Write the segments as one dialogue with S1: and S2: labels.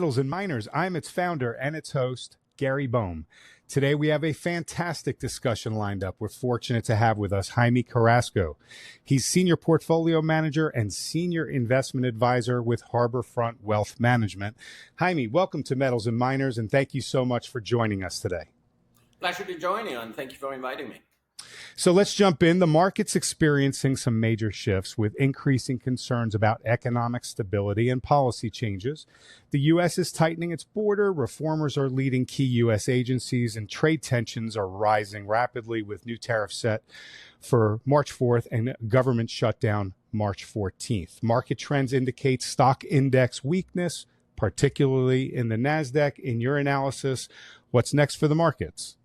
S1: Metals and Miners. I'm its founder and its host, Gary Bohm. Today we have a fantastic discussion lined up. We're fortunate to have with us Jaime Carrasco. He's Senior Portfolio Manager and Senior Investment Advisor with Harbourfront Wealth Management. Jaime, welcome to Metals and Miners, and thank you so much for joining us today.
S2: Pleasure to join you, and thank you for inviting me.
S1: So let's jump in. The market's experiencing some major shifts with increasing concerns about economic stability and policy changes. The U.S. is tightening its border, reformers are leading key U.S. agencies, and trade tensions are rising rapidly with new tariffs set for March 4th and government shutdown March 14th. Market trends indicate stock index weakness, particularly in the NASDAQ. In your analysis, what's next for the markets?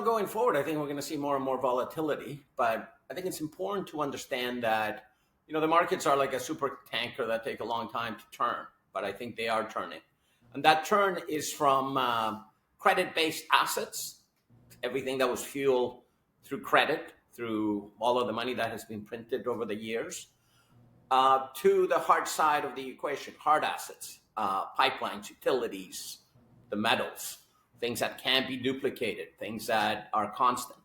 S2: Going forward, I think we're going to see more and more volatility, but I think it's important to understand that, the markets are like a super tanker that take a long time to turn, but I think they are turning. And that turn is from credit-based assets, everything that was fueled through credit, through all of the money that has been printed over the years, to the hard side of the equation, hard assets, pipelines, utilities, the metals, things that can't be duplicated, things that are constant.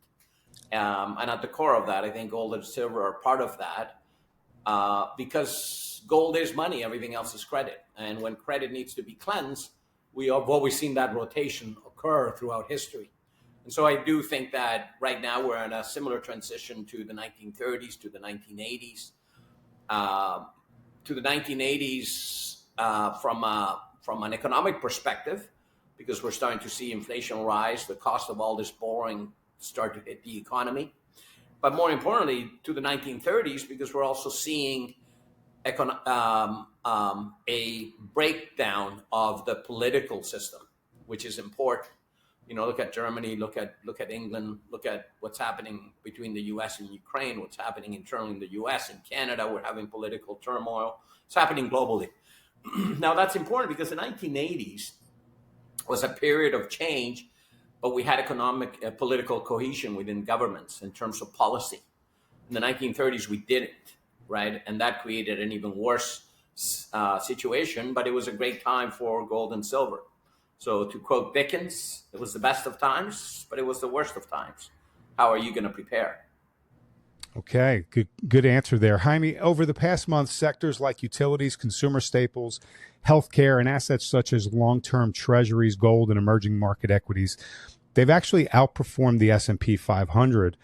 S2: And at the core of that, I think gold and silver are part of that because gold is money, everything else is credit. And when credit needs to be cleansed, we have always seen that rotation occur throughout history. And so I do think that right now we're in a similar transition to the 1930s, to the 1980s. To the 1980s from an economic perspective, because we're starting to see inflation rise, the cost of all this borrowing start to hit the economy. But more importantly, to the 1930s, because we're also seeing a breakdown of the political system, which is important. Look at Germany, look at England, look at what's happening between the U.S. and Ukraine, what's happening internally in the U.S. and Canada. We're having political turmoil. It's happening globally. Now, that's important because the 1980s was a period of change, but we had economic, political cohesion within governments in terms of policy. In the 1930s, we didn't, right? And that created an even worse situation, but it was a great time for gold and silver. So to quote Dickens, it was the best of times, but it was the worst of times. How are you going to prepare?
S1: Okay, good answer there. Jaime, over the past month, sectors like utilities, consumer staples, healthcare, and assets such as long-term treasuries, gold, and emerging market equities, they've actually outperformed the S&P 500,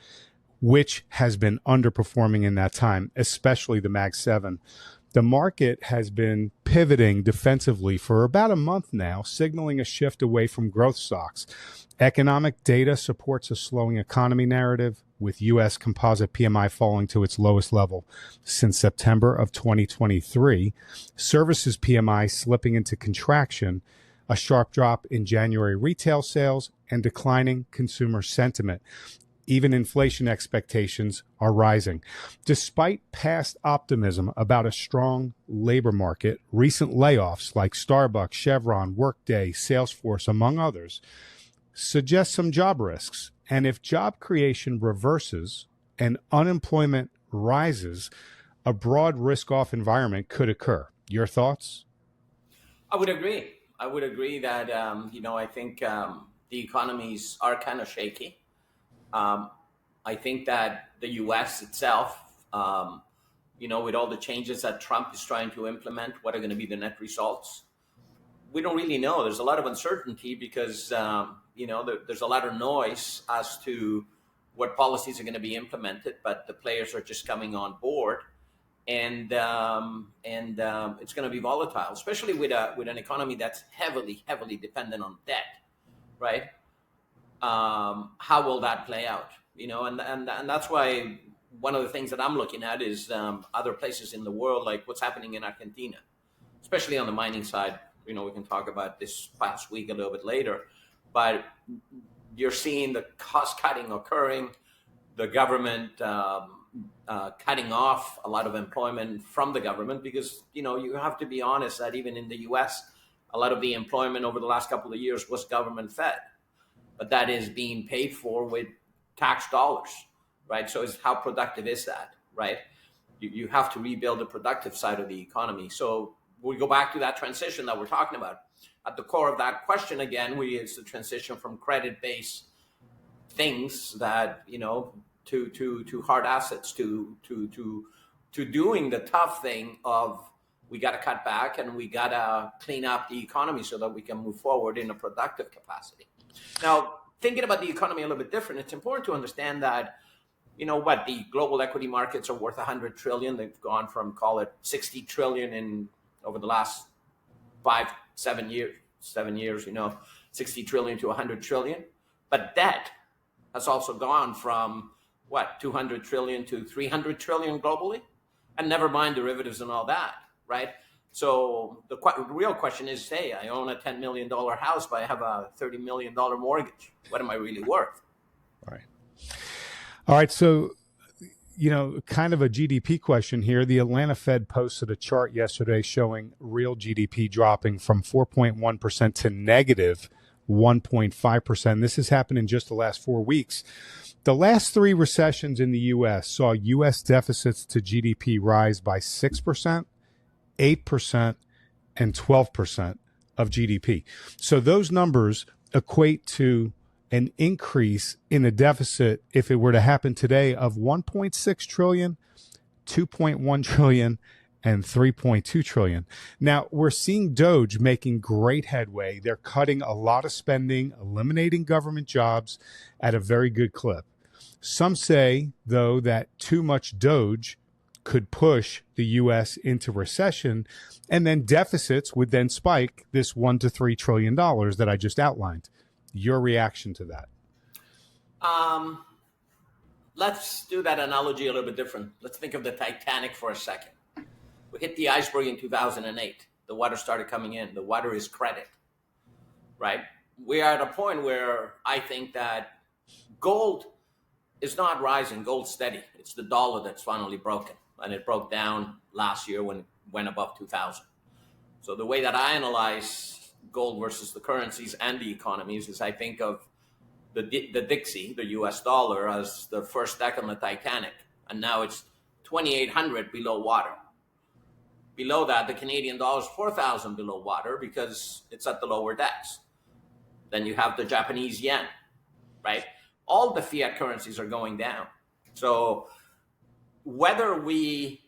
S1: which has been underperforming in that time, especially the Mag 7. The market has been pivoting defensively for about a month now, signaling a shift away from growth stocks. Economic data supports a slowing economy narrative, with U.S. composite PMI falling to its lowest level since September of 2023. Services PMI slipping into contraction, a sharp drop in January retail sales, and declining consumer sentiment. Even inflation expectations are rising. Despite past optimism about a strong labor market, recent layoffs like Starbucks, Chevron, Workday, Salesforce, among others, suggest some job risks. And if job creation reverses and unemployment rises, a broad risk-off environment could occur. Your thoughts?
S2: I would agree. That, I think the economies are kind of shaky. I think that the U.S. itself, with all the changes that Trump is trying to implement, what are going to be the net results? We don't really know. There's a lot of uncertainty because, there's a lot of noise as to what policies are going to be implemented, but the players are just coming on board. And it's going to be volatile, especially with an economy that's heavily dependent on debt, right? How will that play out? And that's why one of the things that I'm looking at is other places in the world, like what's happening in Argentina, especially on the mining side. We can talk about this past week a little bit later, but you're seeing the cost cutting occurring, the government cutting off a lot of employment from the government because, you have to be honest that even in the U.S., a lot of the employment over the last couple of years was government fed, but that is being paid for with tax dollars, right? So how productive is that, right? You have to rebuild the productive side of the economy. So we go back to that transition that we're talking about. At the core of that question, again, it's the transition from credit-based things that, to hard assets, to doing the tough thing of we got to cut back and we got to clean up the economy so that we can move forward in a productive capacity. Now, thinking about the economy a little bit different, it's important to understand that, the global equity markets are worth 100 trillion. They've gone from, call it 60 trillion over the last 7 years, 60 trillion to 100 trillion. But debt has also gone from 200 trillion to 300 trillion globally, and never mind derivatives and all that, right? So the real question is, hey, I own a $10 million house, but I have a $30 million mortgage. What am I really worth?
S1: All right. So, kind of a GDP question here. The Atlanta Fed posted a chart yesterday showing real GDP dropping from 4.1% to negative 1.5%. This has happened in just the last 4 weeks. The last 3 recessions in the U.S. saw U.S. deficits to GDP rise by 6%, 8%, and 12% of GDP. So those numbers equate to an increase in the deficit, if it were to happen today, of 1.6 trillion, 2.1 trillion, and 3.2 trillion. Now, we're seeing Doge making great headway. They're cutting a lot of spending, eliminating government jobs at a very good clip. Some say, though, that too much Doge could push the U.S. into recession, and then deficits would then spike this $1 to $3 trillion that I just outlined. Your reaction to that?
S2: Let's do that analogy a little bit different. Let's think of the Titanic for a second. We hit the iceberg in 2008. The water started coming in. The water is credit, right? We are at a point where I think that gold is not rising. Gold's steady. It's the dollar that's finally broken. And it broke down last year when it went above 2,000. So the way that I analyze gold versus the currencies and the economies is I think of the Dixie, the US dollar, as the first deck on the Titanic. And now it's 2,800 below water. Below that, the Canadian dollar is 4,000 below water because it's at the lower decks. Then you have the Japanese yen, right? All the fiat currencies are going down. So whether we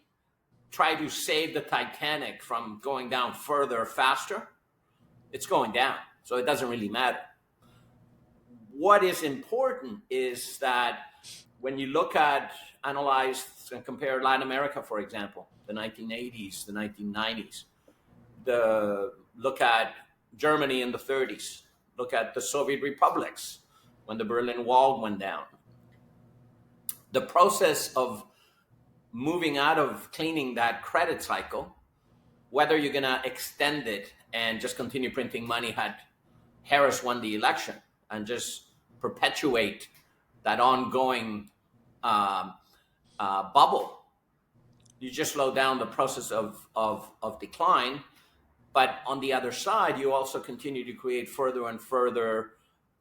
S2: try to save the Titanic from going down further, faster, it's going down. So it doesn't really matter. What is important is that when you analyze and compare Latin America, for example, the 1980s, the 1990s, look at Germany in the 30s, look at the Soviet republics when the Berlin Wall went down. The process of moving out of cleaning that credit cycle, whether you're going to extend it and just continue printing money had Harris won the election and just perpetuate that ongoing bubble, you just slow down the process of decline. But on the other side, you also continue to create further and further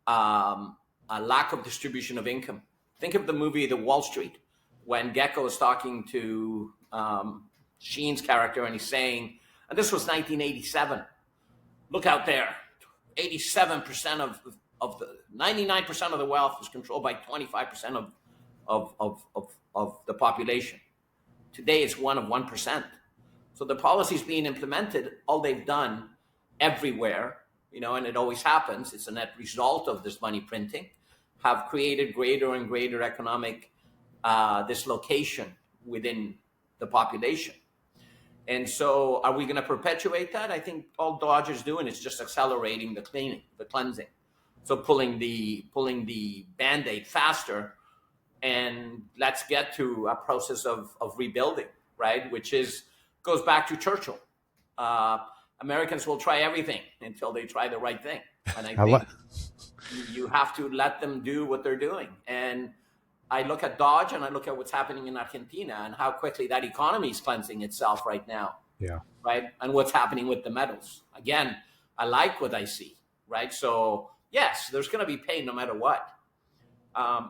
S2: a lack of distribution of income. Think of the movie The Wall Street, when Gecko is talking to Sheen's character and he's saying, and this was 1987, look out there, 87% of the 99% of the wealth is controlled by 25% of the population. Today it's 1%. So the policies being implemented, all they've done everywhere, and it always happens, it's a net result of this money printing, have created greater and greater economic dislocation within the population. And so are we going to perpetuate that? I think all Dodge is doing is just accelerating the cleaning, the cleansing. So pulling the Band-Aid faster, and let's get to a process of rebuilding, right? Which goes back to Churchill. Americans will try everything until they try the right thing. And I think you have to let them do what they're doing. And I look at Dodge and I look at what's happening in Argentina and how quickly that economy is cleansing itself right now. Yeah. Right. And what's happening with the metals. Again, I like what I see. Right. So, yes, there's going to be pain no matter what.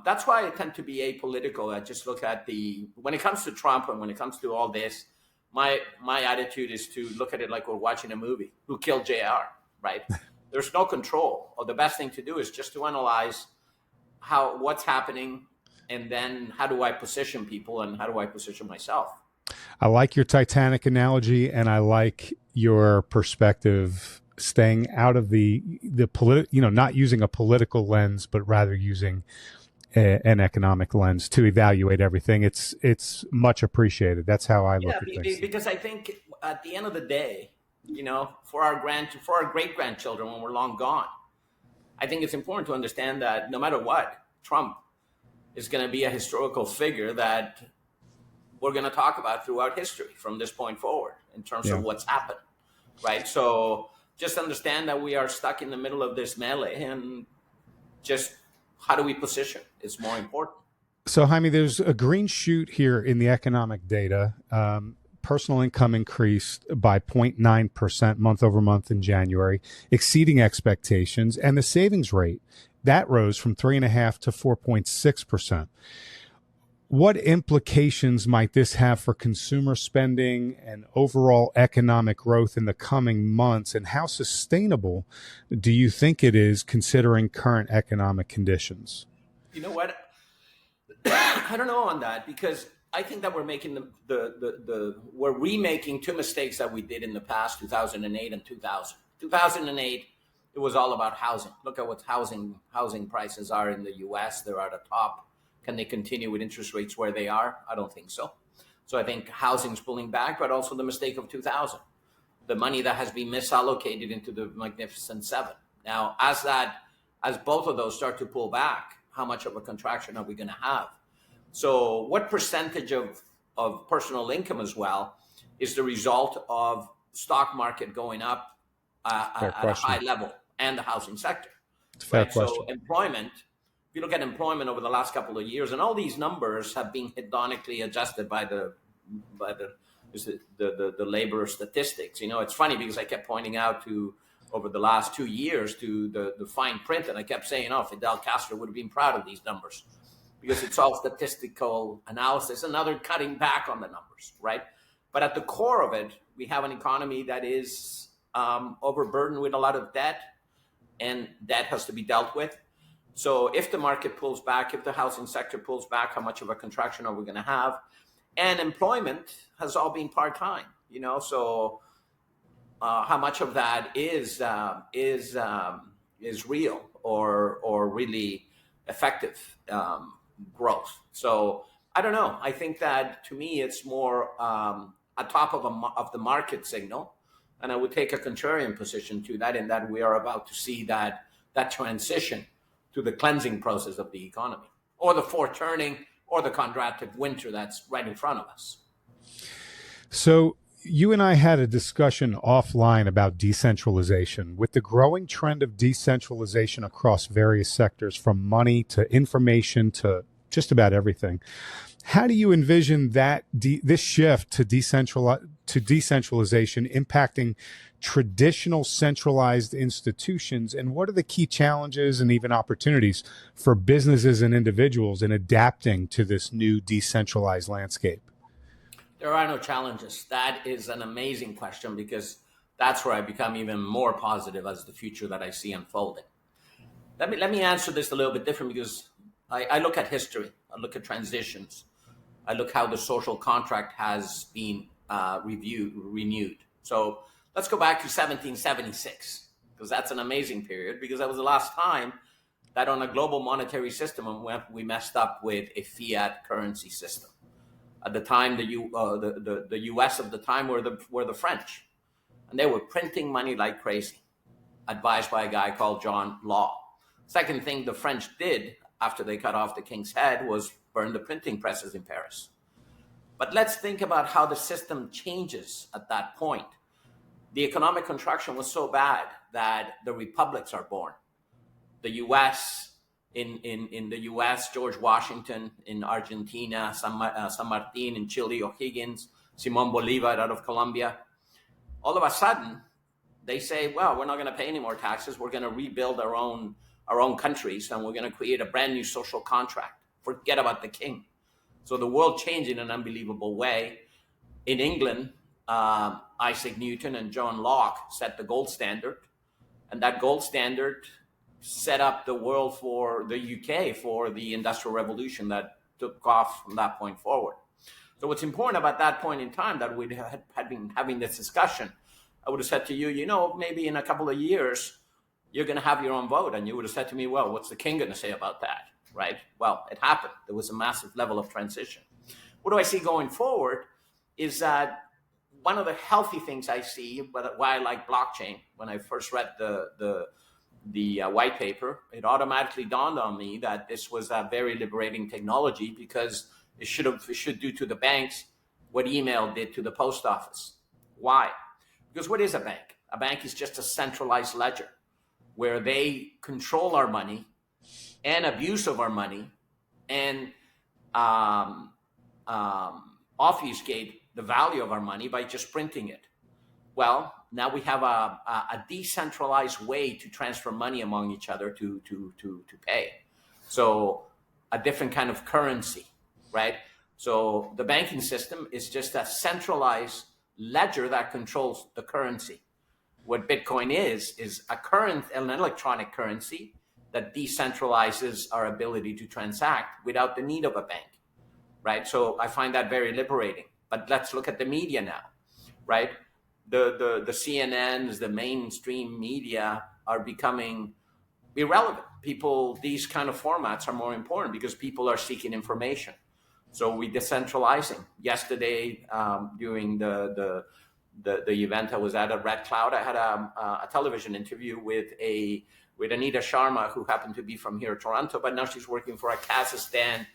S2: That's why I tend to be apolitical. I just look at when it comes to Trump and when it comes to all this, my attitude is to look at it like we're watching a movie. Who killed JR, right? There's no control. Or the best thing to do is just to analyze what's happening, and then how do I position people and how do I position myself?
S1: I like your Titanic analogy, and I like your perspective, staying out of the not using a political lens, but rather using an economic lens to evaluate everything. It's much appreciated. That's how I look at things.
S2: Because I think at the end of the day, for our great grandchildren when we're long gone, I think it's important to understand that no matter what, Trump is going to be a historical figure that we're going to talk about throughout history from this point forward in terms of what's happened, right? So just understand that we are stuck in the middle of this melee, and just how do we position is more important.
S1: So, Jaime, there's a green shoot here in the economic data. Personal income increased by 0.9% month over month in January, exceeding expectations, and the savings rate, that rose from 3.5% to 4.6%. What implications might this have for consumer spending and overall economic growth in the coming months, and how sustainable do you think it is considering current economic conditions?
S2: You know what? I don't know on that, because I think that we're making we're remaking two mistakes that we did in the past, 2008 and 2000. 2008, it was all about housing. Look at what housing prices are in the U.S. They're at a top. Can they continue with interest rates where they are? I don't think so. So I think housing's pulling back, but also the mistake of 2000, the money that has been misallocated into the Magnificent Seven. Now, as both of those start to pull back, how much of a contraction are we going to have? So what percentage of personal income as well is the result of stock market going up at a high level and the housing sector?
S1: Fair question.
S2: So employment, if you look at employment over the last couple of years, and all these numbers have been hedonically adjusted by the labor statistics. It's funny because I kept pointing out over the last 2 years to the fine print, and I kept saying, Fidel Castro would have been proud of these numbers, because it's all statistical analysis, and now they're cutting back on the numbers, right? But at the core of it, we have an economy that is overburdened with a lot of debt, and that has to be dealt with. So if the market pulls back, if the housing sector pulls back, how much of a contraction are we going to have? And employment has all been part-time, so how much of that is real or really effective growth? So I don't know. I think that to me, it's more a top of the market signal. And I would take a contrarian position to that, in that we are about to see that transition to the cleansing process of the economy, or the foreturning, or the contractive winter that's right in front of us.
S1: So you and I had a discussion offline about decentralization. With the growing trend of decentralization across various sectors, from money to information to just about everything, how do you envision that this shift to decentralization impacting traditional centralized institutions, and what are the key challenges and even opportunities for businesses and individuals in adapting to this new decentralized landscape?
S2: There are no challenges. That is an amazing question, because that's where I become even more positive as the future that I see unfolding. Let me answer this a little bit different, because I look at history, I look at transitions, I look how the social contract has been renewed. So let's go back to 1776, because that's an amazing period, because that was the last time that on a global monetary system we messed up with a fiat currency system. At the time, the U.S. of the time were the French, and they were printing money like crazy, advised by a guy called John Law. Second thing the French did after they cut off the king's head was burn the printing presses in Paris. But let's think about how the system changes at that point. The economic contraction was so bad that the republics are born. The U.S. In the U.S., George Washington; in Argentina, San Martin; in Chile, O'Higgins; Simón Bolívar out of Colombia. All of a sudden, they say, well, we're not going to pay any more taxes. We're going to rebuild our own countries, and we're going to create a brand new social contract. Forget about the king. So the world changed in an unbelievable way. In England, Isaac Newton and John Locke set the gold standard, and that gold standard set up the world for the UK for the Industrial Revolution that took off from that point forward. So what's important about that point in time that we had been having this discussion, I would have said to you, you know, maybe in a couple of years, you're going to have your own vote. And you would have said to me, well, what's the king going to say about that? Right? Well, it happened. There was a massive level of transition. What do I see going forward is that one of the healthy things I see, why I like blockchain, when I first read the white paper, it automatically dawned on me that this was a very liberating technology, because it should do to the banks what email did to the post office. Why? Because what is a bank? A bank is just a centralized ledger where they control our money and abuse of our money and obfuscate the value of our money by just printing it. Well, now we have a decentralized way to transfer money among each other to pay. So a different kind of currency, right? So the banking system is just a centralized ledger that controls the currency. What Bitcoin is an electronic currency that decentralizes our ability to transact without the need of a bank, right? So I find that very liberating. But let's look at the media now, right? The CNNs, the mainstream media are becoming irrelevant. These kind of formats are more important because people are seeking information. So we're decentralizing. Yesterday, during the event I was at Red Cloud, I had a television interview with Anita Sharma, who happened to be from here, Toronto, but now she's working for a Kazakhstan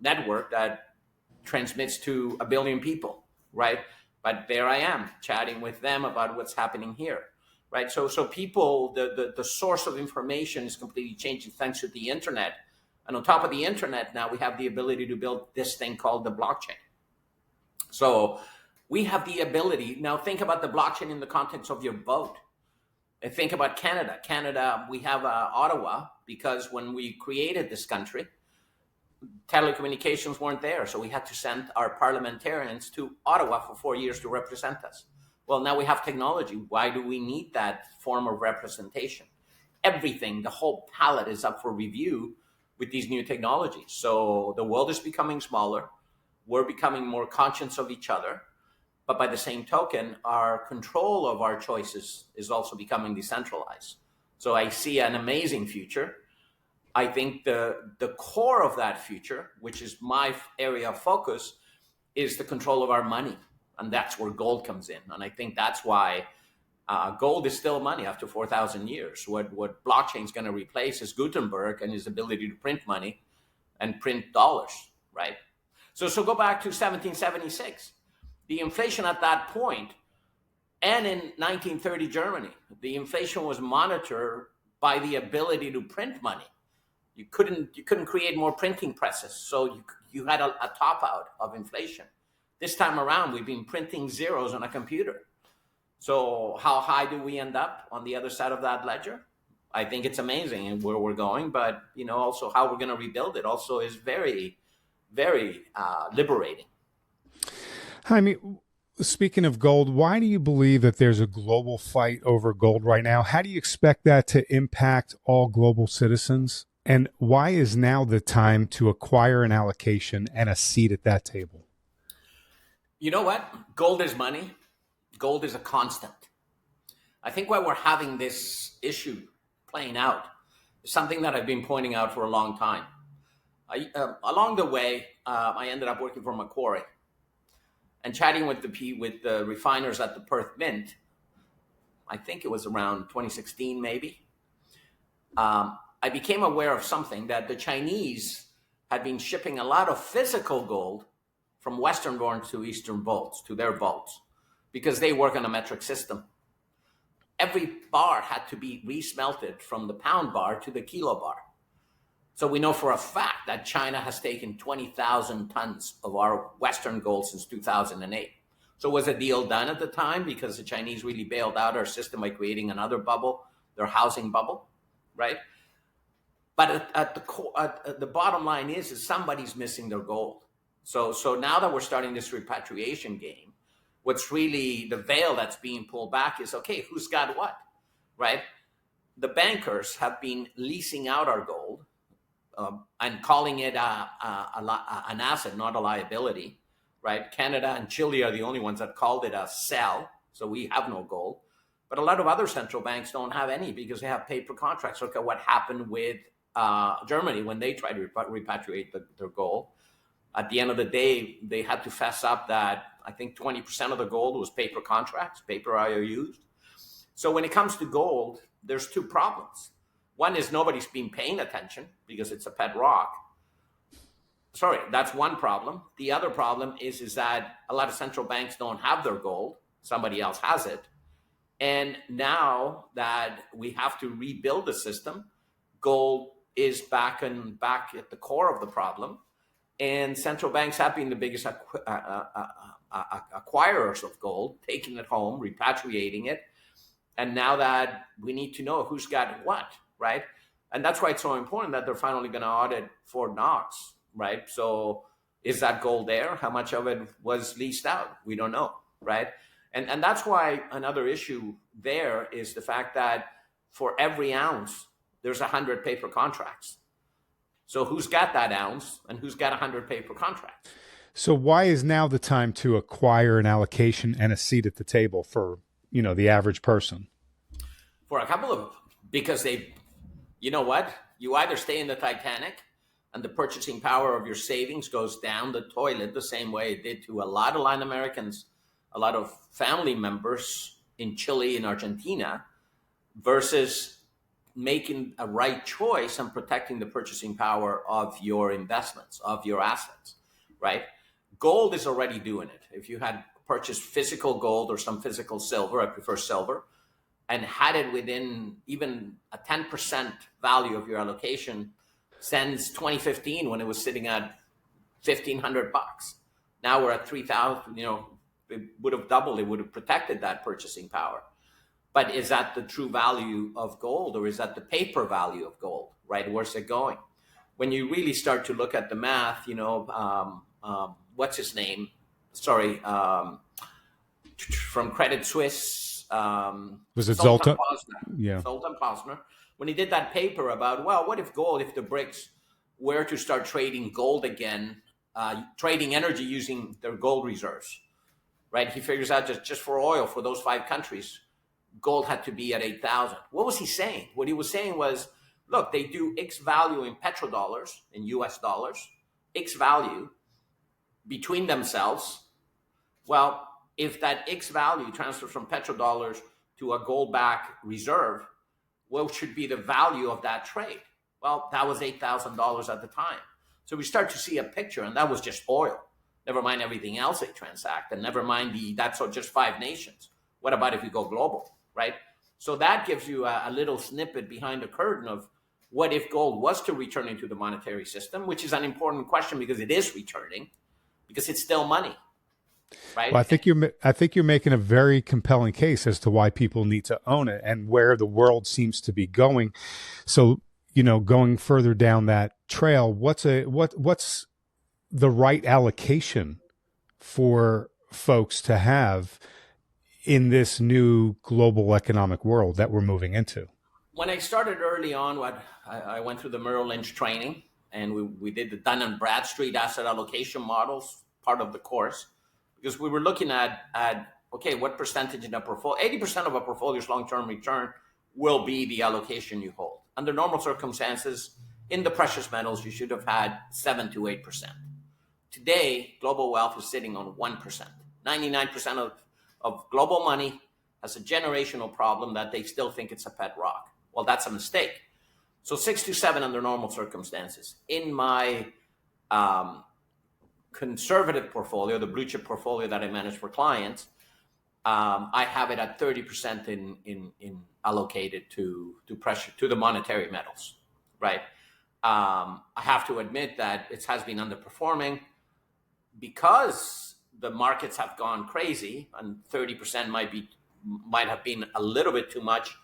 S2: network that transmits to 1 billion people, right? But there I am chatting with them about what's happening here, right? So people, the source of information is completely changing thanks to the internet. And on top of the internet, now we have the ability to build this thing called the blockchain. So we have the ability, now think about the blockchain in the context of your vote. And think about Canada. Canada, we have Ottawa, because when we created this country, telecommunications weren't there. So we had to send our parliamentarians to Ottawa for 4 years to represent us. Well, now we have technology. Why do we need that form of representation? Everything, the whole palette is up for review with these new technologies. So the world is becoming smaller. We're becoming more conscious of each other. But by the same token, our control of our choices is also becoming decentralized. So I see an amazing future. I think the core of that future, which is my area of focus, is the control of our money. And that's where gold comes in. And I think that's why gold is still money after 4,000 years. What blockchain is going to replace is Gutenberg and his ability to print money and print dollars, right? So go back to 1776. The inflation at that point, and in 1930 Germany, the inflation was monitored by the ability to print money. You couldn't create more printing presses, so you had a top out of inflation. This time around, we've been printing zeros on a computer. So how high do we end up on the other side of that ledger? I think it's amazing where we're going, but also how we're going to rebuild it also is very, very liberating.
S1: Jaime, speaking of gold, why do you believe that there's a global fight over gold right now? How do you expect that to impact all global citizens? And why is now the time to acquire an allocation and a seat at that table?
S2: You know what? Gold is money. Gold is a constant. I think why we're having this issue playing out is something that I've been pointing out for a long time. Along the way, I ended up working for Macquarie and chatting with the refiners at the Perth Mint. I think it was around 2016, maybe. I became aware of something, that the Chinese had been shipping a lot of physical gold from Western vaults to Eastern vaults, to their vaults, because they work on a metric system. Every bar had to be resmelted from the pound bar to the kilo bar. So we know for a fact that China has taken 20,000 tons of our Western gold since 2008. So was a deal done at the time because the Chinese really bailed out our system by creating another bubble, their housing bubble, right? But at the bottom line is somebody's missing their gold. So now that we're starting this repatriation game, what's really the veil that's being pulled back is, okay, who's got what, right? The bankers have been leasing out our gold and calling it an asset, not a liability, right? Canada and Chile are the only ones that called it a sell, so we have no gold. But a lot of other central banks don't have any because they have paper contracts. Look at what happened with Germany when they tried to repatriate their gold. At the end of the day, they had to fess up that I think 20% of the gold was paper contracts, paper IOUs. So when it comes to gold, there's two problems. One is nobody's been paying attention because it's a pet rock. Sorry, that's one problem. The other problem is that a lot of central banks don't have their gold. Somebody else has it. And now that we have to rebuild the system, gold is back at the core of the problem. And central banks have been the biggest acquirers of gold, taking it home, repatriating it. And now that we need to know who's got what, right? And that's why it's so important that they're finally going to audit Fort Knox, right? So is that gold there? How much of it was leased out? We don't know, right? And that's why another issue there is the fact that for every ounce, there's 100 paper contracts. So who's got that ounce and who's got 100 paper contracts?
S1: So why is now the time to acquire an allocation and a seat at the table for, the average person?
S2: For a couple of, because you know what? You either stay in the Titanic and the purchasing power of your savings goes down the toilet the same way it did to a lot of Latin Americans, a lot of family members in Chile and Argentina, versus making a right choice and protecting the purchasing power of your investments, of your assets, right? Gold is already doing it. If you had purchased physical gold or some physical silver, I prefer silver, and had it within even a 10% value of your allocation since 2015 when it was sitting at $1,500. Now we're at 3,000, it would have doubled, it would have protected that purchasing power. But is that the true value of gold, or is that the paper value of gold, right? Where's it going? When you really start to look at the math, what's his name? Sorry, from Credit Suisse.
S1: Was it Zoltan?
S2: Yeah. Zoltan Posner. When he did that paper about, what if the BRICS were to start trading gold again, trading energy using their gold reserves, right? He figures out just for oil, for those 5 countries, gold had to be at 8,000. What was he saying? What he was saying was, look, they do X value in petrodollars, in US dollars, X value between themselves. Well, if that X value transfers from petrodollars to a gold-backed reserve, what should be the value of that trade? Well, that was $8,000 at the time. So we start to see a picture, and that was just oil. Never mind everything else they transact, and never mind that's just 5 nations. What about if we go global? Right? So that gives you a little snippet behind the curtain of what if gold was to return into the monetary system, which is an important question because it is returning, because it's still money, right?
S1: Well, I think you're making a very compelling case as to why people need to own it and where the world seems to be going. So, going further down that trail, what's the right allocation for folks to have in this new global economic world that we're moving into?
S2: When I started early on, I went through the Merrill Lynch training, and we did the Dun & Bradstreet asset allocation models, part of the course, because we were looking at okay, what percentage in a portfolio, 80% of a portfolio's long-term return will be the allocation you hold. Under normal circumstances, in the precious metals, you should have had 7 to 8%. Today, global wealth is sitting on 1%. 99% of global money has a generational problem that they still think it's a pet rock. Well, that's a mistake. So 6 to 7 under normal circumstances. In my conservative portfolio, the blue chip portfolio that I manage for clients, I have it at 30% in allocated to the monetary metals, right? I have to admit that it has been underperforming because the markets have gone crazy, and 30% might have been a little bit too much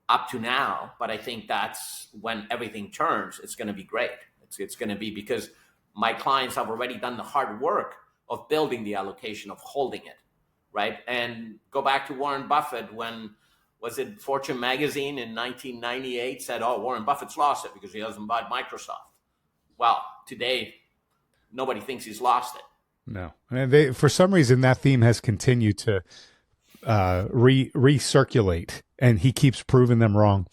S2: up to now. But I think that's when everything turns, it's going to be great. It's going to be because my clients have already done the hard work of building the allocation, of holding it, right? And go back to Warren Buffett when, was it Fortune magazine in 1998 said, oh, Warren Buffett's lost it because he hasn't bought Microsoft. Well, today, nobody thinks he's lost it.
S1: No. And for some reason, that theme has continued to recirculate, and he keeps proving them wrong.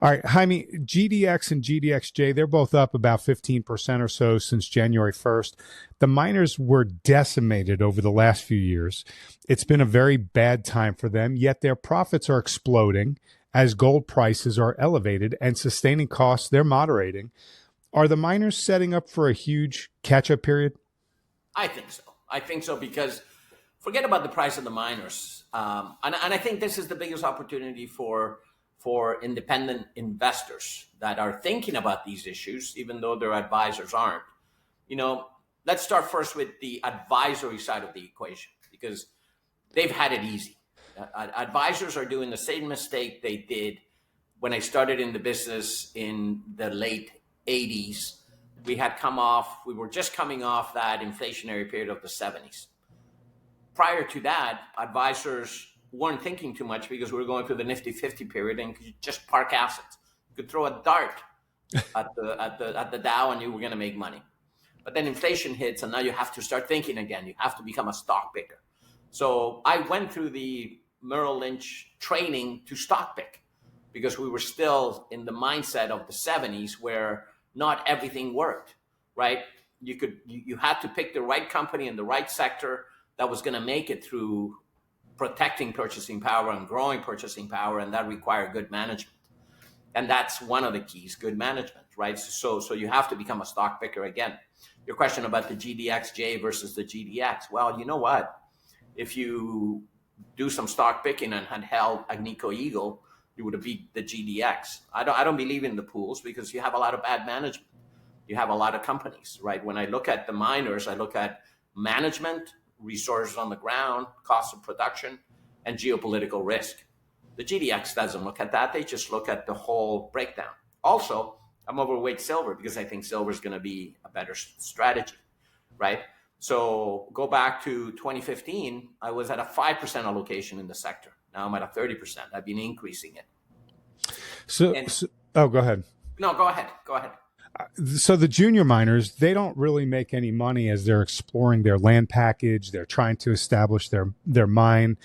S1: All right, Jaime, GDX and GDXJ, they're both up about 15% or so since January 1st. The miners were decimated over the last few years. It's been a very bad time for them, yet their profits are exploding as gold prices are elevated and sustaining costs, they're moderating. Are the miners setting up for a huge catch-up period?
S2: I think so. I think so because forget about the price of the miners. And I think this is the biggest opportunity for independent investors that are thinking about these issues, even though their advisors aren't. Let's start first with the advisory side of the equation because they've had it easy. Advisors are doing the same mistake they did when I started in the business in the late 80s. We were just coming off that inflationary period of the 70s. Prior to that, advisors weren't thinking too much because we were going through the Nifty 50 period and you just park assets. You could throw a dart at the Dow and you were going to make money. But then inflation hits and now you have to start thinking again. You have to become a stock picker. So I went through the Merrill Lynch training to stock pick because we were still in the mindset of the 70s where not everything worked, right? You had to pick the right company in the right sector that was going to make it through protecting purchasing power and growing purchasing power, and that required good management. And that's one of the keys, good management, right? So you have to become a stock picker again. Your question about the GDXJ versus the GDX. Well, you know what? If you do some stock picking and had held Agnico Eagle, you would have beat the GDX. I don't believe in the pools because you have a lot of bad management. You have a lot of companies, right? When I look at the miners, I look at management, resources on the ground, cost of production, and geopolitical risk. The GDX doesn't look at that. They just look at the whole breakdown. Also, I'm overweight silver because I think silver is going to be a better strategy, right? So go back to 2015, I was at a 5% allocation in the sector. Now I'm at a 30%. I've been increasing it.
S1: Go ahead.
S2: No, go ahead.
S1: So the junior miners, they don't really make any money as they're exploring their land package. They're trying to establish their mine.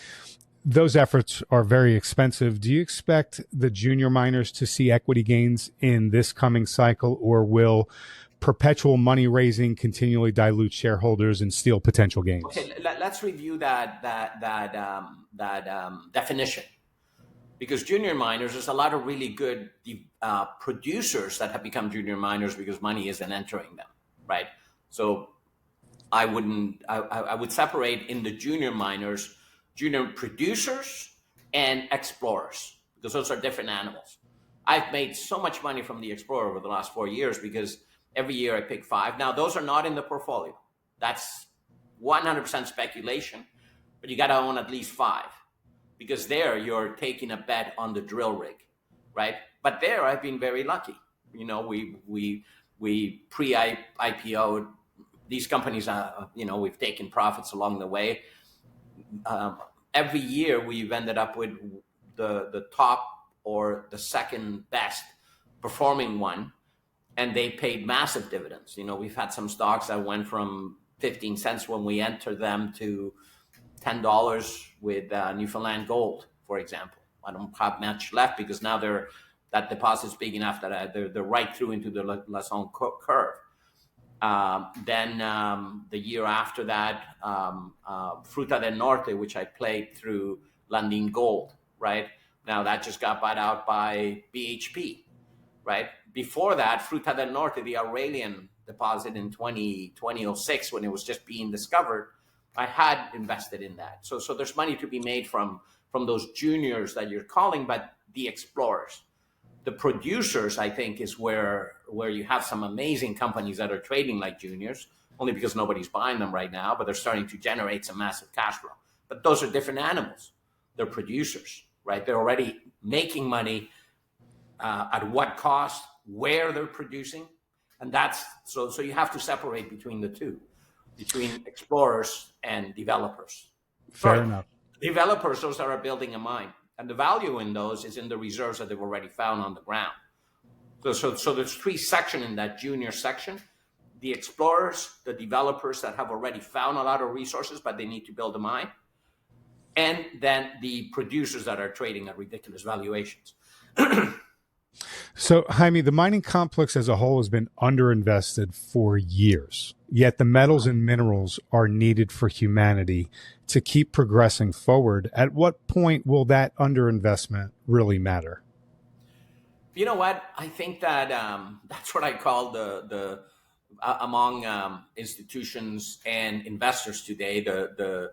S1: Those efforts are very expensive. Do you expect the junior miners to see equity gains in this coming cycle, or will perpetual money raising continually dilute shareholders and steal potential gains?
S2: Okay, let's review that definition. Because junior miners, there's a lot of really good producers that have become junior miners because money isn't entering them, right? So I would separate in the junior miners, junior producers and explorers, because those are different animals. I've made so much money from the explorer over the last 4 years because every year I pick 5. Now, those are not in the portfolio. That's 100% speculation, but you got to own at least 5. Because there you're taking a bet on the drill rig, right? But there I've been very lucky. We pre-IPO'd these companies. We've taken profits along the way. Every year we've ended up with the top or the second best performing one, and they paid massive dividends. We've had some stocks that went from 15 cents when we entered them to $10 with Newfoundland Gold, for example. I don't have much left because now that deposit's big enough that they're right through into the Lassonde curve. Then the year after that, Fruta del Norte, which I played through Lundin Gold, right? Now that just got bought out by BHP, right? Before that, Fruta del Norte, the Aurelian deposit in 2006 when it was just being discovered, I had invested in that. So there's money to be made from those juniors that you're calling, but the explorers. The producers, I think, is where you have some amazing companies that are trading like juniors, only because nobody's buying them right now, but they're starting to generate some massive cash flow. But those are different animals. They're producers, right? They're already making money at what cost, where they're producing. And that's so you have to separate between the two, between explorers and developers.
S1: Fair enough.
S2: Developers, those that are building a mine, and the value in those is in the reserves that they've already found on the ground. So there's three sections in that junior section: the explorers, the developers that have already found a lot of resources, but they need to build a mine, and then the producers that are trading at ridiculous valuations.
S1: So, Jaime, the mining complex as a whole has been underinvested for years, yet the metals and minerals are needed for humanity to keep progressing forward. At what point will that underinvestment really matter?
S2: You know what? I think that that's what I call the among institutions and investors today, the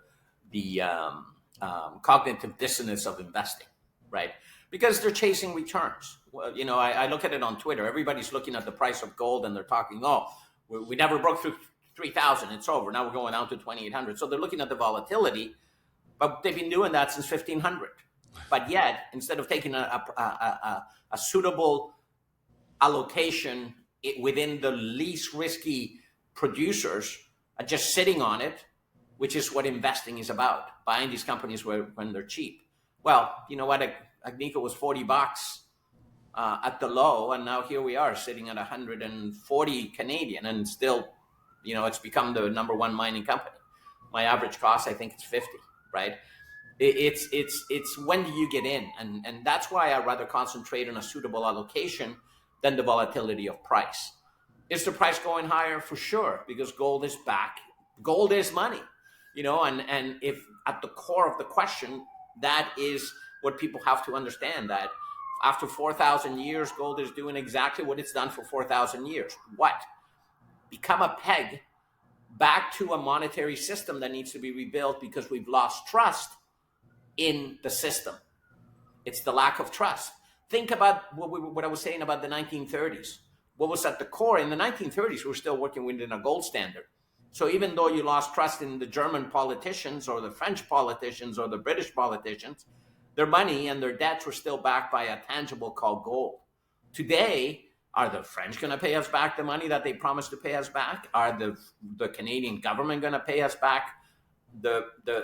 S2: cognitive dissonance of investing, right? Because they're chasing returns. Well, you know, I look at it on Twitter. Everybody's looking at the price of gold and they're talking, oh, we never broke through 3,000. It's over. Now we're going down to 2,800. So they're looking at the volatility, but they've been doing that since 1,500. But yet, instead of taking a suitable allocation within the least risky producers, just sitting on it, which is what investing is about, buying these companies when they're cheap. Well, you know what? Agnico was $40 at the low, and now here we are sitting at 140 Canadian, and still, you know, it's become the number one mining company. My average cost, I think it's 50, right? It's when do you get in, and that's why I rather concentrate on a suitable allocation than the volatility of price. Is the price going higher? For sure, because gold is back. Gold is money, you know, and if at the core of the question, that is what people have to understand, that after 4,000 years, gold is doing exactly what it's done for 4,000 years. What? Become a peg back to a monetary system that needs to be rebuilt because we've lost trust in the system. It's the lack of trust. Think about what I was saying about the 1930s. What was at the core in the 1930s, we're still working within a gold standard. So even though you lost trust in the German politicians or the French politicians or the British politicians, their money and their debts were still backed by a tangible called gold. Today, are the French going to pay us back the money that they promised to pay us back? Are the Canadian government going to pay us back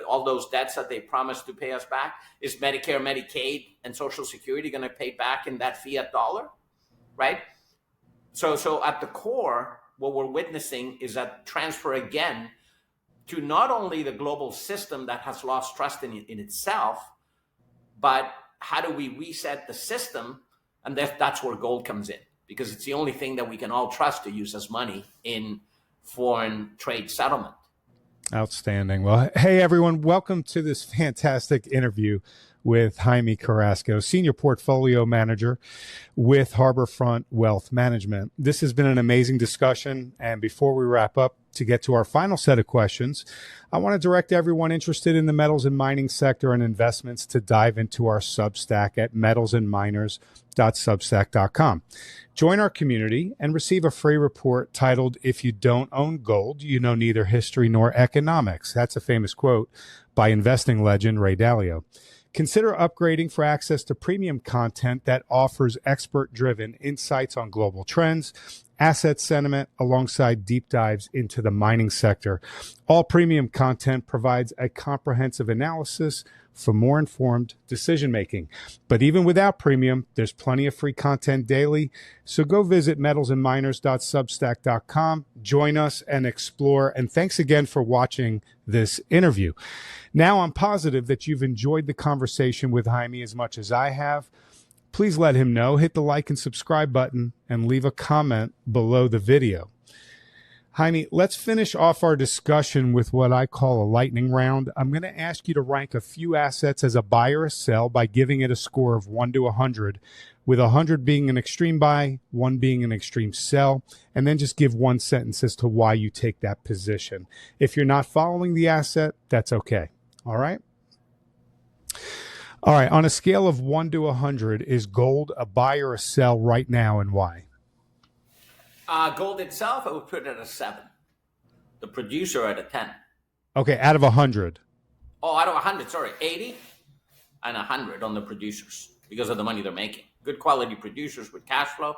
S2: all those debts that they promised to pay us back? Is Medicare, Medicaid, and Social Security going to pay back in that fiat dollar, right? So at the core, what we're witnessing is a transfer again to not only the global system that has lost trust in itself, but how do we reset the system? And that's where gold comes in, because it's the only thing that we can all trust to use as money in foreign trade settlement.
S1: Outstanding. Well, hey, everyone. Welcome to this fantastic interview with Jaime Carrasco, Senior Portfolio Manager with Harbourfront Wealth Management. This has been an amazing discussion. And before we wrap up, to get to our final set of questions, I want to direct everyone interested in the metals and mining sector and investments to dive into our Substack at metalsandminers.substack.com. Join our community and receive a free report titled, "If You Don't Own Gold, You Know Neither History Nor Economics." That's a famous quote by investing legend Ray Dalio. Consider upgrading for access to premium content that offers expert-driven insights on global trends, asset sentiment, alongside deep dives into the mining sector. All premium content provides a comprehensive analysis for more informed decision-making. But even without premium, there's plenty of free content daily. So go visit metalsandminers.substack.com, join us and explore. And thanks again for watching this interview. Now, I'm positive that you've enjoyed the conversation with Jaime as much as I have. Please let him know, hit the like and subscribe button, and leave a comment below the video. Jaime, let's finish off our discussion with what I call a lightning round. I'm going to ask you to rank a few assets as a buy or a sell by giving it a score of 1 to 100, with 100 being an extreme buy, 1 being an extreme sell, and then just give one sentence as to why you take that position. If you're not following the asset, that's okay. All right? All right, on a scale of 1 to 100, is gold a buy or a sell right now, and why?
S2: Gold itself, I would put it at a 7. The producer at a 10.
S1: Okay, out of 100.
S2: Oh, out of 100, sorry. 80 and 100 on the producers because of the money they're making. Good quality producers with cash flow.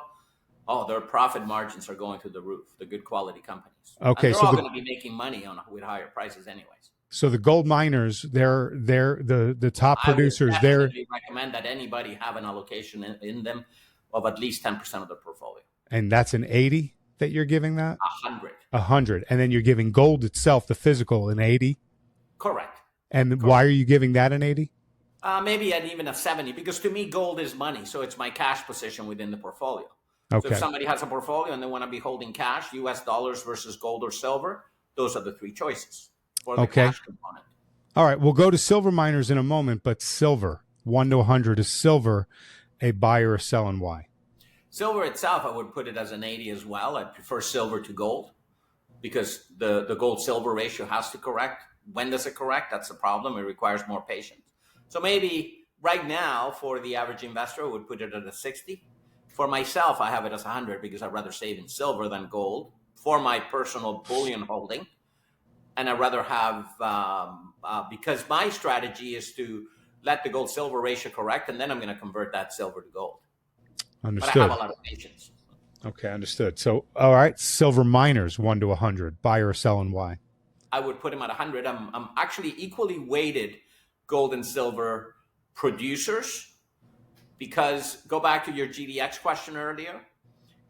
S2: Oh, their profit margins are going through the roof. The good quality companies.
S1: Okay,
S2: And they're
S1: so
S2: all going to be making money with higher prices, anyways.
S1: so the gold miners, they're the top
S2: I would
S1: producers.
S2: definitely recommend that anybody have an allocation in them of at least 10% of their portfolio.
S1: And that's an 80 that you're giving that?
S2: 100.
S1: 100. And then you're giving gold itself, the physical, an 80?
S2: Correct.
S1: And
S2: Correct.
S1: why are you giving that an 80?
S2: Maybe even a 70, because to me, gold is money. So it's my cash position within the portfolio.
S1: Okay.
S2: So if somebody has a portfolio and they want to be holding cash, US dollars versus gold or silver, those are the three choices for the cash component.
S1: All right. We'll go to silver miners in a moment, but silver, 1 to 100, is silver a buy or a sell, and why?
S2: Silver itself, I would put it as an 80 as well. I prefer silver to gold because the gold-silver ratio has to correct. When does it correct? That's the problem. It requires more patience. So maybe right now, for the average investor, I would put it at a 60. For myself, I have it as 100 because I'd rather save in silver than gold for my personal bullion holding. And I'd rather have, because my strategy is to let the gold-silver ratio correct, and then I'm going to convert that silver to gold.
S1: Understood.
S2: But I have a lot of patience.
S1: Okay, understood. So, all right, silver miners, 1 to 100, buy or sell, and why?
S2: I would put them at 100. I'm actually equally weighted gold and silver producers, because go back to your GDX question earlier.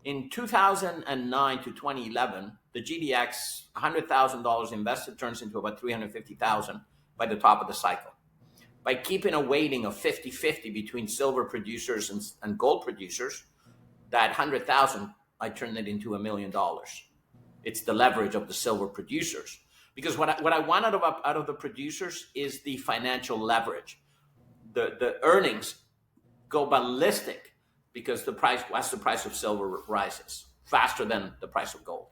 S2: In 2009 to 2011, the GDX, $100,000 invested turns into about $350,000 by the top of the cycle. By keeping a weighting of 50-50 between silver producers and gold producers, that 100,000, I turned it into $1 million. It's the leverage of the silver producers. Because what I want out of the producers is the financial leverage. The earnings go ballistic because as the price of silver rises faster than the price of gold.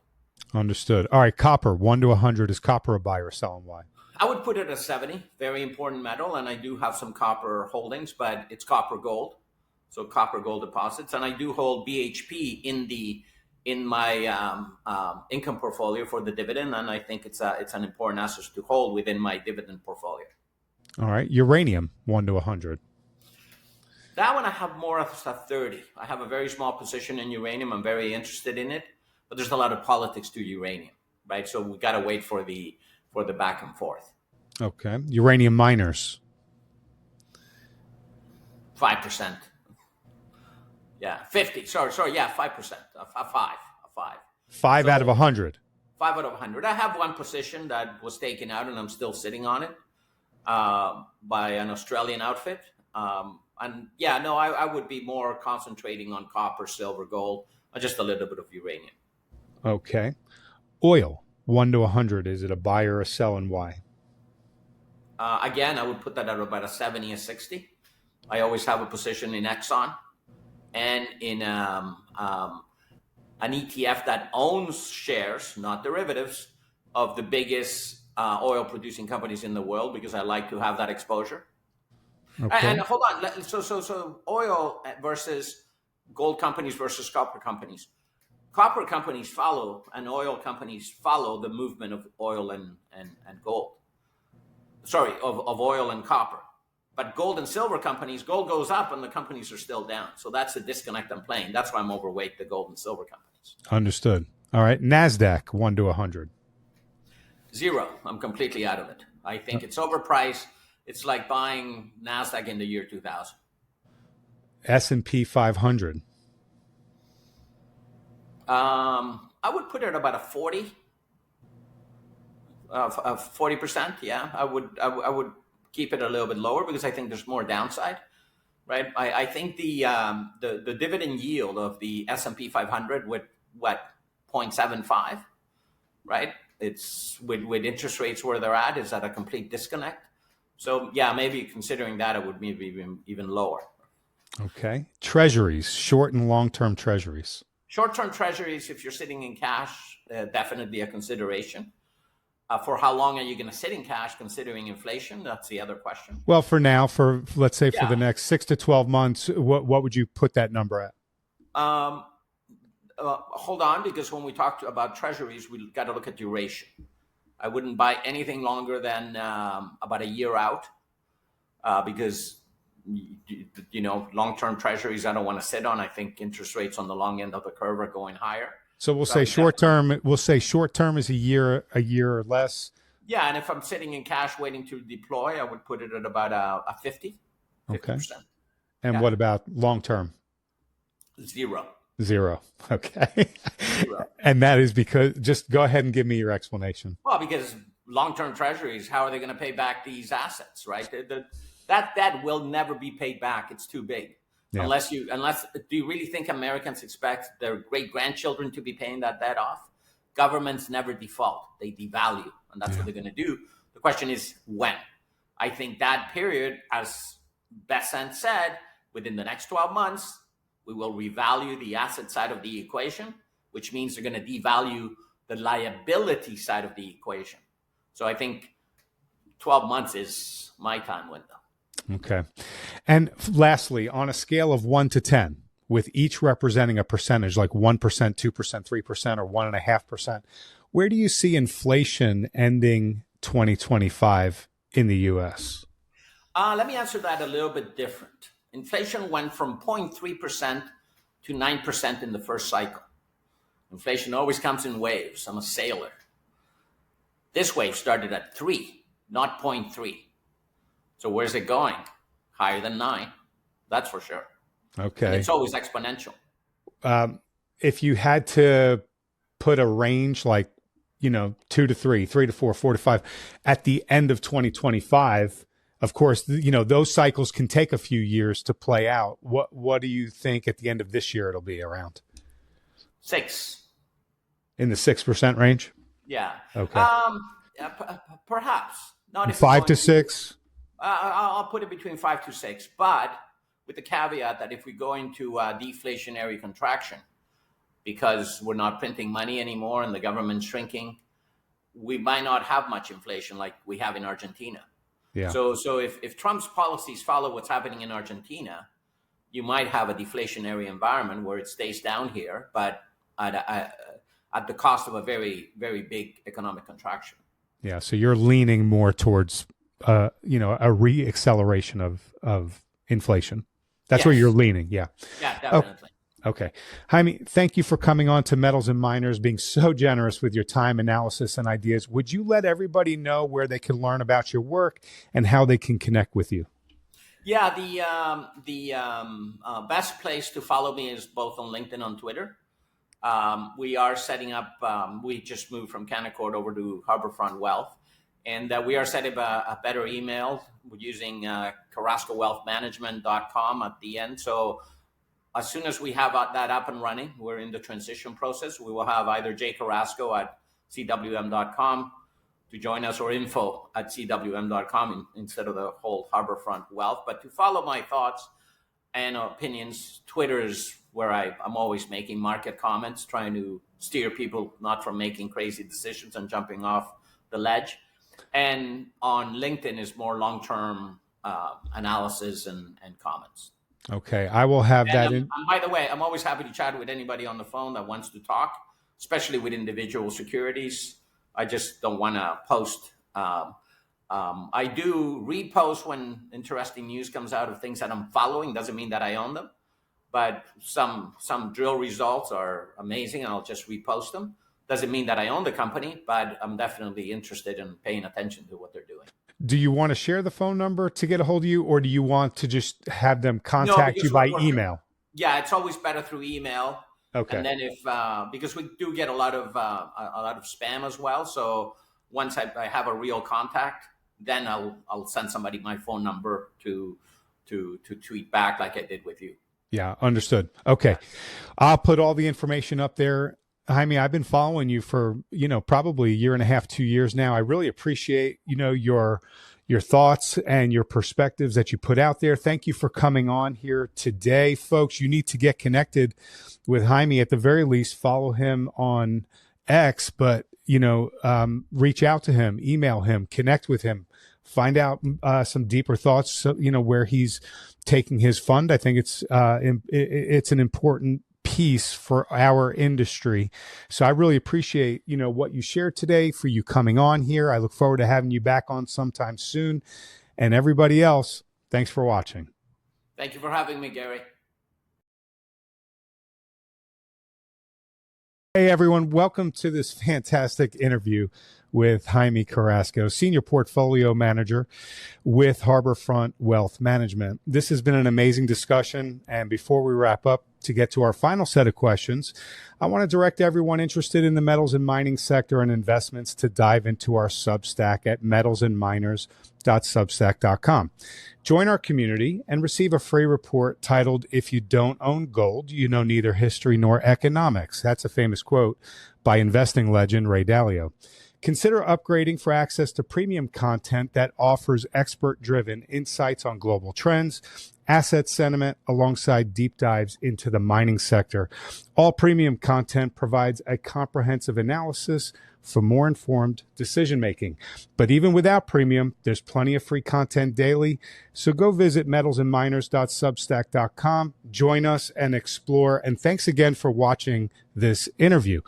S1: Understood. All right, copper, 1 to 100, is copper a buy or sell, and why?
S2: I would put it at 70, very important metal, and I do have some copper holdings, but it's copper gold, so copper gold deposits, and I do hold BHP in my income portfolio for the dividend, and I think it's an important asset to hold within my dividend portfolio.
S1: All right, uranium, 1 to 100.
S2: That one I have more of a 30. I have a very small position in uranium. I'm very interested in it, but there's a lot of politics to uranium, right? So we got to wait for the back and forth.
S1: Okay, uranium miners.
S2: 5%. Yeah, 50. Sorry. Yeah, 5%. A five.
S1: 5 out of 100.
S2: 5 out of 100. I have one position that was taken out, and I'm still sitting on it by an Australian outfit. And yeah, no, I would be more concentrating on copper, silver, gold, just a little bit of uranium.
S1: Okay. Oil, 1 to 100. Is it a buy or a sell, and why?
S2: Again, I would put that at about a 70, a 60. I always have a position in Exxon and in an ETF that owns shares, not derivatives, of the biggest oil producing companies in the world, because I like to have that exposure. Okay. And hold on, so oil versus gold companies versus copper companies. Copper companies follow, and oil companies follow the movement of oil and gold. Sorry, of oil and copper. But gold and silver companies, gold goes up and the companies are still down. So that's the disconnect I'm playing. That's why I'm overweight the gold and silver companies.
S1: Understood. All right, NASDAQ, 1 to 100.
S2: 0. I'm completely out of it. I think it's overpriced. It's like buying NASDAQ in the year 2000.
S1: S&P 500.
S2: I would put it at about a 40. 40%. Yeah, I would keep it a little bit lower because I think there's more downside, right? I think the dividend yield of the S&P 500 with 0.75, right? It's with interest rates where they're at is at a complete disconnect. So yeah, maybe considering that, it would maybe even lower. Okay.
S1: Treasuries, short and long-term treasuries.
S2: Short-term treasuries, if you're sitting in cash, definitely a consideration. For how long are you going to sit in cash considering inflation? That's the other question.
S1: Well, for now, let's say for the next 6 to 12 months, what would you put that number at?
S2: Hold on, because when we talked about treasuries, we got to look at duration. I wouldn't buy anything longer than about a year out, because long-term treasuries I don't want to sit on. I think interest rates on the long end of the curve are going higher.
S1: So we'll say short term. We'll say short term is a year or less.
S2: Yeah, and if I'm sitting in cash waiting to deploy, I would put it at about a 50%.
S1: Okay. And what about long term?
S2: Zero.
S1: Okay.
S2: Zero.
S1: And that is because, just go ahead and give me your explanation.
S2: Well, because long-term treasuries, how are they going to pay back these assets, right? That will never be paid back. It's too big. Yeah. Unless do you really think Americans expect their great-grandchildren to be paying that debt off? Governments never default. They devalue, and that's what they're going to do. The question is when. I think that period, as Besant said, within the next 12 months, we will revalue the asset side of the equation, which means they're going to devalue the liability side of the equation. So I think 12 months is my time window.
S1: Okay. And lastly, on a scale of 1 to 10, with each representing a percentage like 1%, 2%, 3%, or 1.5%, where do you see inflation ending 2025 in the U.S.?
S2: Let me answer that a little bit different. Inflation went from 0.3% to 9% in the first cycle. Inflation always comes in waves. I'm a sailor. This wave started at 3, not 0.3. So where's it going? Higher than 9. That's for sure.
S1: Okay.
S2: And it's always exponential.
S1: If you had to put a range like, 2 to 3, 3 to 4, 4 to 5, at the end of 2025, of course, those cycles can take a few years to play out. What do you think at the end of this year it'll be around?
S2: 6.
S1: In the 6% range?
S2: Yeah.
S1: Okay.
S2: Perhaps. Not if
S1: 5 to 6?
S2: I'll put it between 5 to 6, but with the caveat that if we go into a deflationary contraction, because we're not printing money anymore and the government's shrinking, we might not have much inflation like we have in Argentina. Yeah. So if Trump's policies follow what's happening in Argentina, you might have a deflationary environment where it stays down here, but at the cost of a very, very big economic contraction. Yeah.
S1: So you're leaning more towards, a re-acceleration of inflation. That's where you're leaning. Yeah.
S2: Yeah, definitely.
S1: Okay. Jaime, thank you for coming on to Metals and Miners, being so generous with your time, analysis, and ideas. Would you let everybody know where they can learn about your work and how they can connect with you?
S2: Yeah, the best place to follow me is both on LinkedIn and on Twitter. We are setting up, we just moved from Canaccord over to Harbourfront Wealth, and we are setting up a better email. We're using CarrascoWealthManagement.com at the end. So as soon as we have that up and running, we're in the transition process. We will have either jcarrasco@cwm.com to join us, or info@cwm.com instead of the whole Harbourfront Wealth. But to follow my thoughts and opinions, Twitter is where I'm always making market comments, trying to steer people not from making crazy decisions and jumping off the ledge. And on LinkedIn is more long-term analysis and comments.
S1: Okay, I will have that in.
S2: By the way, I'm always happy to chat with anybody on the phone that wants to talk, especially with individual securities. I just don't want to post. I do repost when interesting news comes out of things that I'm following. Doesn't mean that I own them, but some drill results are amazing, and I'll just repost them. Doesn't mean that I own the company, but I'm definitely interested in paying attention to what they're doing. Do you want to share the phone number to get a hold of you, or do you want to just have them contact you by email? Yeah, it's always better through email. Okay. And then because we do get a lot of spam as well. So once I have a real contact, then I'll send somebody my phone number to tweet back like I did with you. Yeah, understood. Okay. I'll put all the information up there. Jaime, I've been following you for, probably a year and a half, 2 years now. I really appreciate, your thoughts and your perspectives that you put out there. Thank you for coming on here today. Folks, you need to get connected with Jaime. At the very least, follow him on X, but, reach out to him, email him, connect with him, find out some deeper thoughts, where he's taking his fund. I think it's an important piece for our industry. So I really appreciate, what you shared today, for you coming on here. I look forward to having you back on sometime soon. And everybody else, thanks for watching. Thank you for having me, Gary.
S1: Hey, everyone. Welcome to this fantastic interview with Jaime Carrasco, Senior Portfolio Manager with Harbourfront Wealth Management. This has been an amazing discussion. And before we wrap up, to get to our final set of questions, I want to direct everyone interested in the metals and mining sector and investments to dive into our Substack at metalsandminers.substack.com. Join our community and receive a free report titled, "If You Don't Own Gold, You Know Neither History Nor Economics." That's a famous quote by investing legend Ray Dalio. Consider upgrading for access to premium content that offers expert-driven insights on global trends, asset sentiment, alongside deep dives into the mining sector. All premium content provides a comprehensive analysis for more informed decision-making. But even without premium, there's plenty of free content daily. So go visit metalsandminers.substack.com, join us and explore. And thanks again for watching this interview.